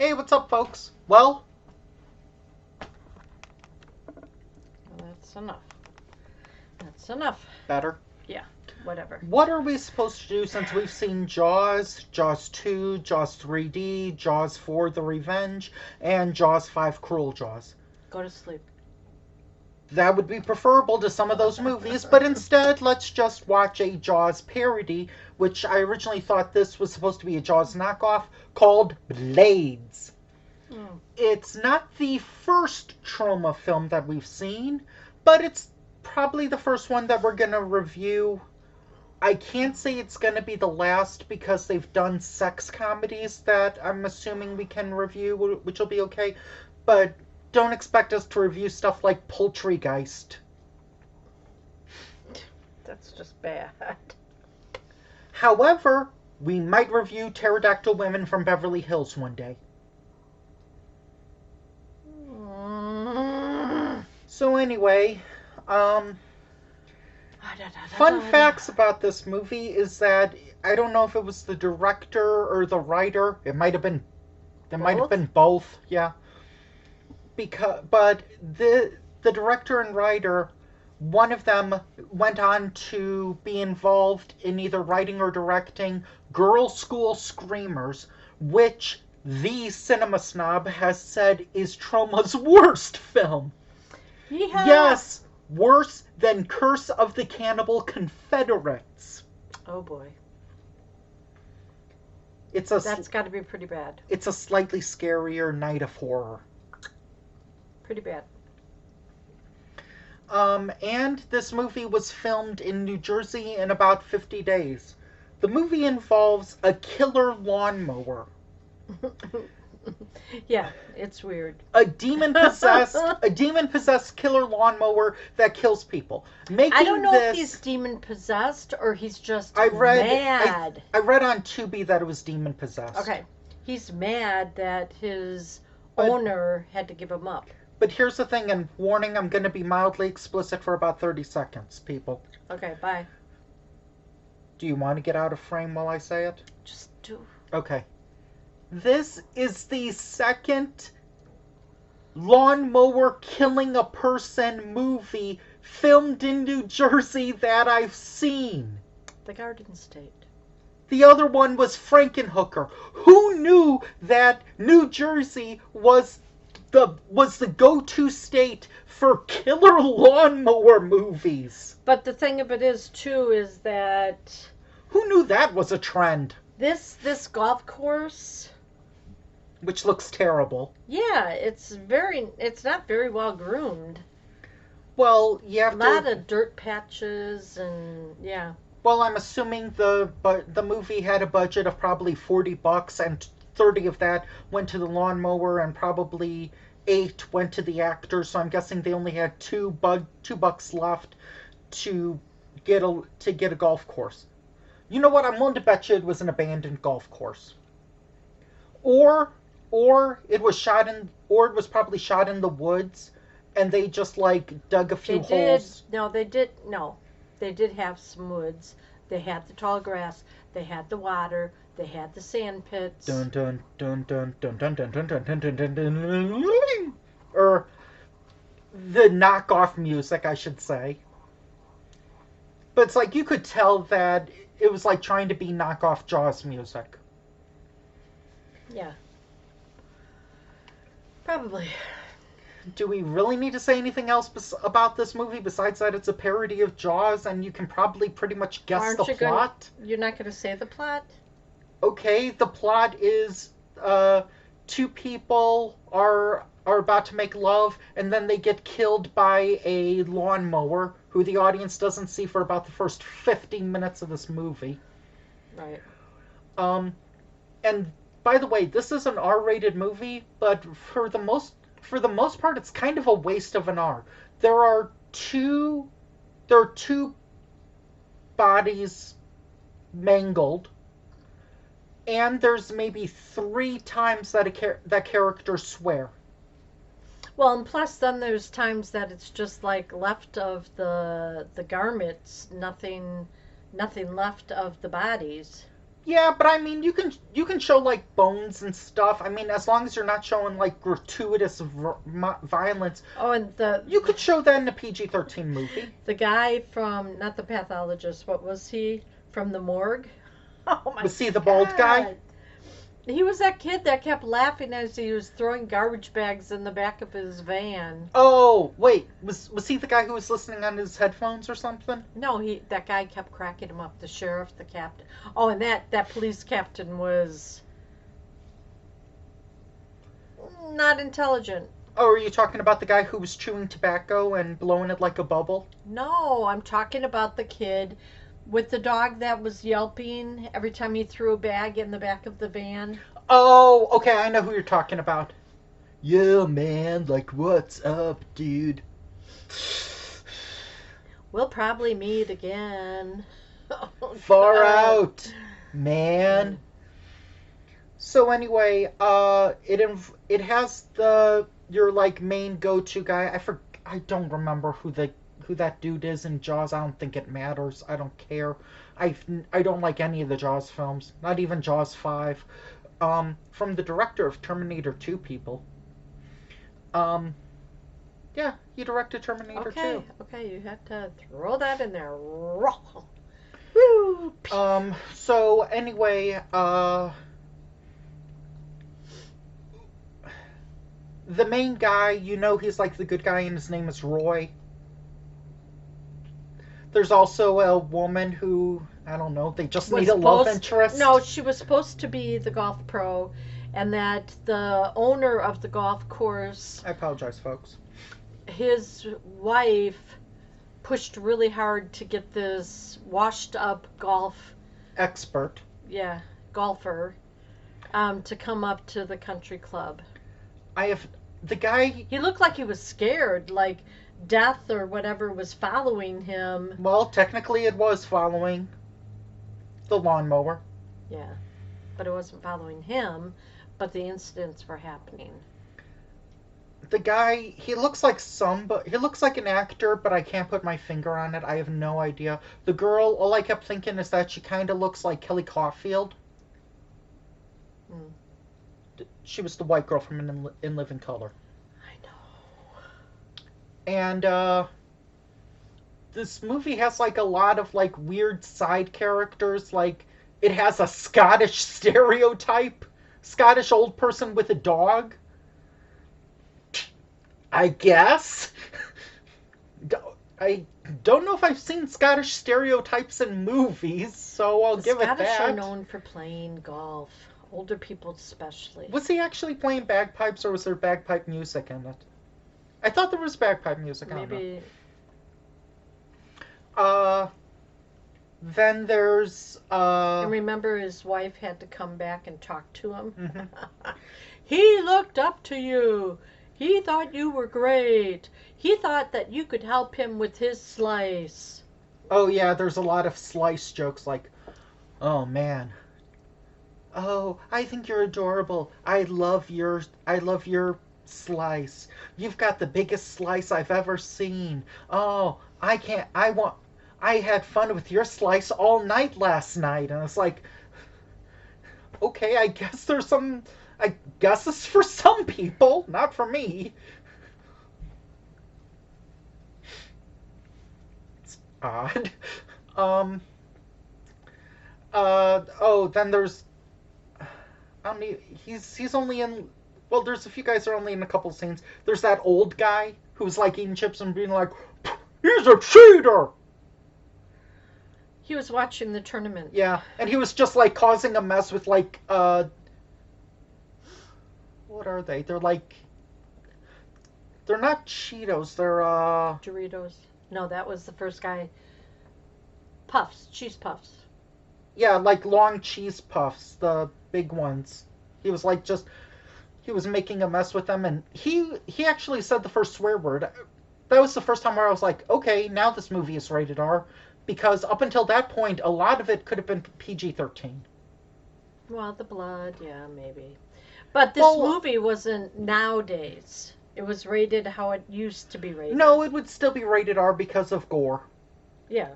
Hey, what's up, folks? Well, That's enough. That's enough. better. Yeah, whatever. What are we supposed to do since we've seen Jaws, Jaws 2, Jaws 3D, Jaws 4 The Revenge, and Jaws 5 Cruel Jaws? Go to sleep. That would be preferable to some of those movies, but instead, let's just watch a Jaws parody, which I originally thought this was supposed to be a Jaws knockoff, called Blades. Mm. It's not the first Troma film that we've seen, but it's probably the first one that we're going to review. I can't say it's going to be the last because they've done sex comedies that I'm assuming we can review, which will be okay. But don't expect us to review stuff like Poultrygeist. That's just bad. However, we might review Pterodactyl Women from Beverly Hills one day. So anyway, fun facts about this movie is that I don't know if it was the director or the writer. It might have been both. Yeah. But the director and writer, one of them went on to be involved in either writing or directing Girls' School Screamers, which the Cinema Snob has said is Troma's worst film. Yeehaw! Yes, worse than Curse of the Cannibal Confederates. Oh boy. That's got to be pretty bad. It's a slightly scarier Night of Horror. Pretty bad. And this movie was filmed in New Jersey in about 50 days. The movie involves a killer lawnmower. Yeah, it's weird. A demon possessed killer lawnmower that kills people. I don't know if he's demon possessed or he's just mad. I read on Tubi that it was demon possessed. Okay, he's mad that his owner had to give him up. But here's the thing, and warning, I'm going to be mildly explicit for about 30 seconds, people. Okay, bye. Do you want to get out of frame while I say it? Just do. Okay. This is the second lawnmower killing a person movie filmed in New Jersey that I've seen. The Garden State. The other one was Frankenhooker. Who knew that New Jersey was the go-to state for killer lawnmower movies? But the thing of it is, too, is that... Who knew that was a trend? This golf course... Which looks terrible. Yeah, it's not very well groomed. Well, you have a lot of dirt patches and yeah. Well, I'm assuming the movie had a budget of probably $40, and 30 of that went to the lawnmower, and probably 8 went to the actors. So I'm guessing they only had $2 left to get a golf course. You know what? I'm willing to bet you it was an abandoned golf course, or it was probably shot in the woods, and they just dug a few holes. They did have some woods. They had the tall grass. They had the water. They had the sand pits. Dun dun dun dun dun dun dun dun dun dun dun dun dun. Or the knockoff music, I should say. But it's you could tell that it was trying to be knockoff Jaws music. Yeah. Probably. Do we really need to say anything else about this movie besides that it's a parody of Jaws, and you can probably pretty much guess the plot? You're not going to say the plot? Okay, the plot is 2 people are about to make love, and then they get killed by a lawnmower who the audience doesn't see for about the first 15 minutes of this movie. Right. And by the way, this is an R-rated movie, but for the most part, it's kind of a waste of an R. There are two bodies mangled, and there's maybe 3 times that characters swear. Well, and plus then there's times that it's just left of the garments, nothing left of the bodies. Yeah, but I mean, you can show like bones and stuff. I mean, as long as you're not showing like gratuitous violence, Oh, and you could show that in a PG-13 movie. the guy from, not the pathologist, what was he? From the morgue? Oh my Was he the bald guy? God. He was that kid that kept laughing as he was throwing garbage bags in the back of his van. Oh, wait, was he the guy who was listening on his headphones or something? No, that guy kept cracking him up. The sheriff, the captain. Oh, and that police captain was not intelligent. Oh, are you talking about the guy who was chewing tobacco and blowing it like a bubble? No, I'm talking about the kid with the dog that was yelping every time he threw a bag in the back of the van. Oh, okay, I know who you're talking about. Yeah, man, like, what's up, dude? We'll probably meet again. Oh, Far God. out, man. So anyway, it has your like main go-to guy. I don't remember who that dude is in Jaws. I don't think it matters. I don't care. I don't like any of the Jaws films. Not even Jaws 5. From the director of Terminator 2, people. Um, yeah, he directed Terminator 2. Okay, you had to throw that in there. Woo! So anyway, the main guy, he's like the good guy and his name is Roy. There's also a woman who, I don't know, they just need a love interest. No, she was supposed to be the golf pro, and that the owner of the golf course, I apologize, folks. his wife pushed really hard to get this washed up Expert. golfer, to come up to the country club. The guy. He looked like he was scared, like death or whatever was following him. Well, technically it was following the lawnmower. Yeah, but it wasn't following him, but the incidents were happening. The guy, he looks like an actor, but I can't put my finger on it. I have no idea. The girl, all I kept thinking is that she kind of looks like Kelly Caulfield. Mm. She was the white girl from In Living Color. I know. And this movie has like a lot of like weird side characters. Like it has a Scottish stereotype, Scottish old person with a dog. I guess. I don't know if I've seen Scottish stereotypes in movies, so I'll give it that. The Scottish are known for playing golf. Older people especially. Was he actually playing bagpipes, or was there bagpipe music in it? I thought there was bagpipe music. Maybe. Then there's. And remember, his wife had to come back and talk to him. Mm-hmm. He looked up to you. He thought you were great. He thought that you could help him with his slice. Oh yeah, there's a lot of slice jokes like, oh man. Oh, I think you're adorable. I love your slice. You've got the biggest slice I've ever seen. Oh, I had fun with your slice all night last night. And it's like, okay, I guess it's for some people, not for me. It's odd. Then there's I don't need, he's only in, well, there's a few guys that are only in a couple scenes. There's that old guy who's like eating chips and being like, he's a cheater. He was watching the tournament. Yeah, and he was just like causing a mess with like what are they? They're not Cheetos. They're Doritos. No, that was the first guy. Puffs, cheese puffs. Yeah, like long cheese puffs, the big ones. He was making a mess with them, and he actually said the first swear word. That was the first time where I was like, okay, now this movie is rated R, because up until that point, a lot of it could have been PG-13. Well, the blood, yeah, maybe. But this movie wasn't nowadays. It was rated how it used to be rated. No, it would still be rated R because of gore. Yeah.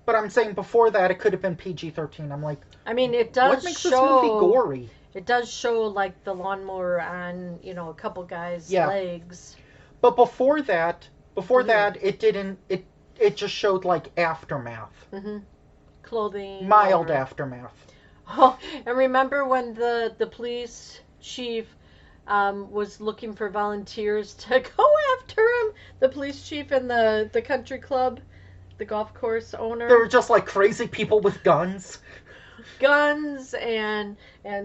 But I'm saying before that, it could have been PG-13. I'm like, I mean, it does what makes this movie show. gory? It does show like the lawnmower on, a couple guys' Yeah. legs. But before that, Mhm. it didn't. It just showed like aftermath, Hmm. Clothing. mild or- aftermath. Oh, and remember when the police chief was looking for volunteers to go after him? The police chief and the country club, the golf course owner. They were just like crazy people with guns. Guns and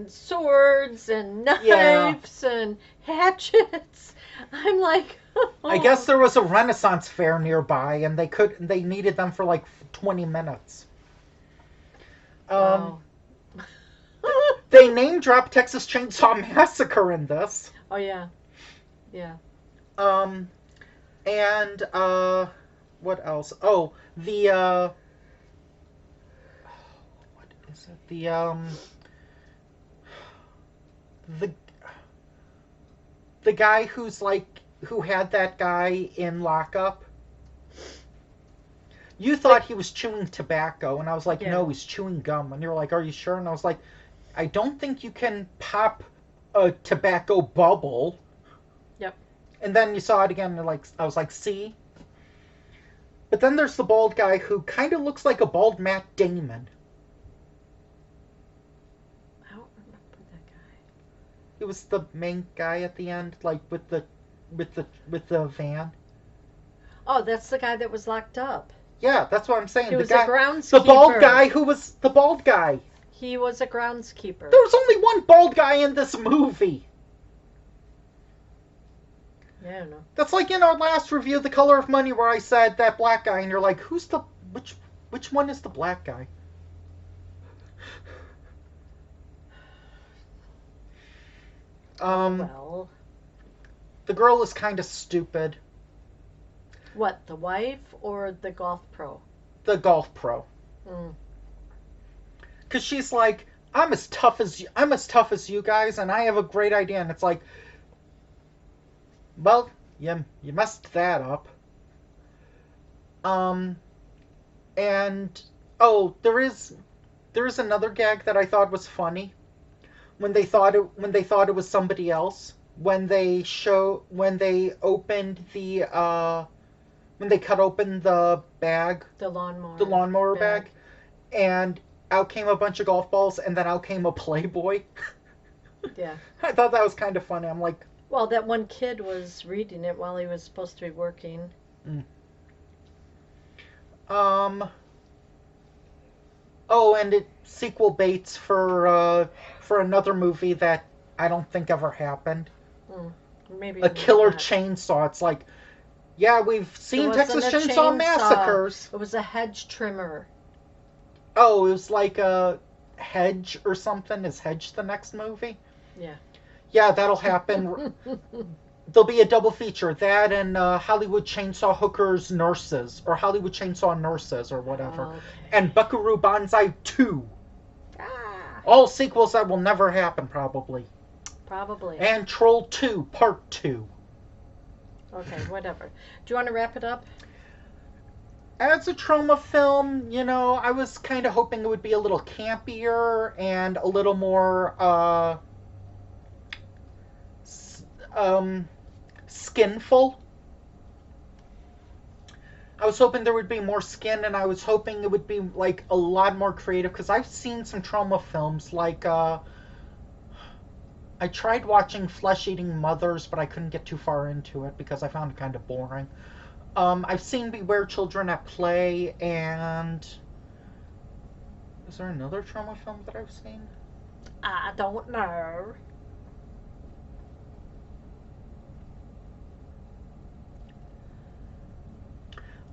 swords and Yeah. knives and hatchets. I'm like, I guess there was a Renaissance fair nearby, and they needed them for like 20 minutes. Wow. They name drop Texas Chainsaw Massacre in this. Oh yeah, yeah. Um, and what else? Oh, what is it? The the guy who had that guy in lockup. You thought he was chewing tobacco, and I was like, Yeah. no, he's chewing gum. And you're like, are you sure? And I was like, I don't think you can pop a tobacco bubble. Yep. And then you saw it again, and I was like, see? But then there's the bald guy who kind of looks like a bald Matt Damon. I don't remember that guy. He was the main guy at the end, like with the van. Oh, that's the guy that was locked up. Yeah, that's what I'm saying. He was guy, a groundskeeper. the bald guy who was the bald guy. He was a groundskeeper. There was only one bald guy in this movie. Yeah, I don't know. That's like in our last review, The Color of Money, where I said that black guy, and you're like, which one is the black guy? Well, The girl is kind of stupid. what, the wife or the golf pro? The golf pro. Mm. Because she's like, I'm as tough as you guys, and I have a great idea. And it's like, well, you messed that up. And oh, there is another gag that I thought was funny. When they thought it was somebody else. When they opened when they cut open the bag, The lawnmower. the lawnmower bag, and out came a bunch of golf balls, and then out came a Playboy. Yeah. I thought that was kind of funny. I'm like, Well, that one kid was reading it while he was supposed to be working. Oh, and it sequel baits for another movie that I don't think ever happened. Maybe A killer not. chainsaw. It's like, yeah, we've seen It Texas wasn't a Chainsaw chainsaw. Massacres. It was a hedge trimmer. Oh, it was like a Hedge or something. Is Hedge the next movie? Yeah. Yeah, that'll happen. There'll be a double feature. That and Hollywood Chainsaw Hookers Nurses. Or Hollywood Chainsaw Nurses or whatever. Okay. And Buckaroo Banzai 2. Ah, All sequels that will never happen, probably. probably. And Troll 2, Part 2. Okay, whatever. Do you want to wrap it up? As a trauma film, I was kind of hoping it would be a little campier and a little more, skinful. I was hoping there would be more skin, and I was hoping it would be, like, a lot more creative, because I've seen some trauma films, like, I tried watching Flesh Eating Mothers, but I couldn't get too far into it, because I found it kind of boring. I've seen Beware Children at Play, and... Is there another trauma film that I've seen? I don't know.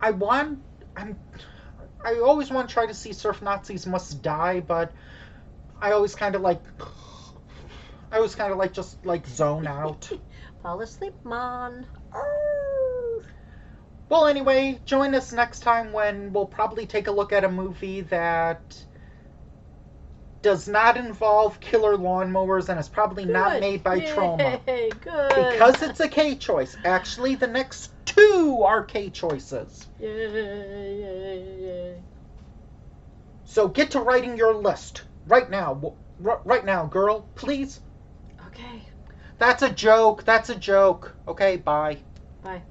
I always want to try to see Surf Nazis Must Die, but I always kind of like just like zone out. Fall asleep, Mon. Well, anyway, join us next time when we'll probably take a look at a movie that does not involve killer lawnmowers and is probably not made by Troma. Yay, good. Because it's a K choice. Actually, the next two are K choices. Yay, yay, yay. So get to writing your list right now. Right now, girl, please. Okay. That's a joke. That's a joke. Okay, bye. Bye.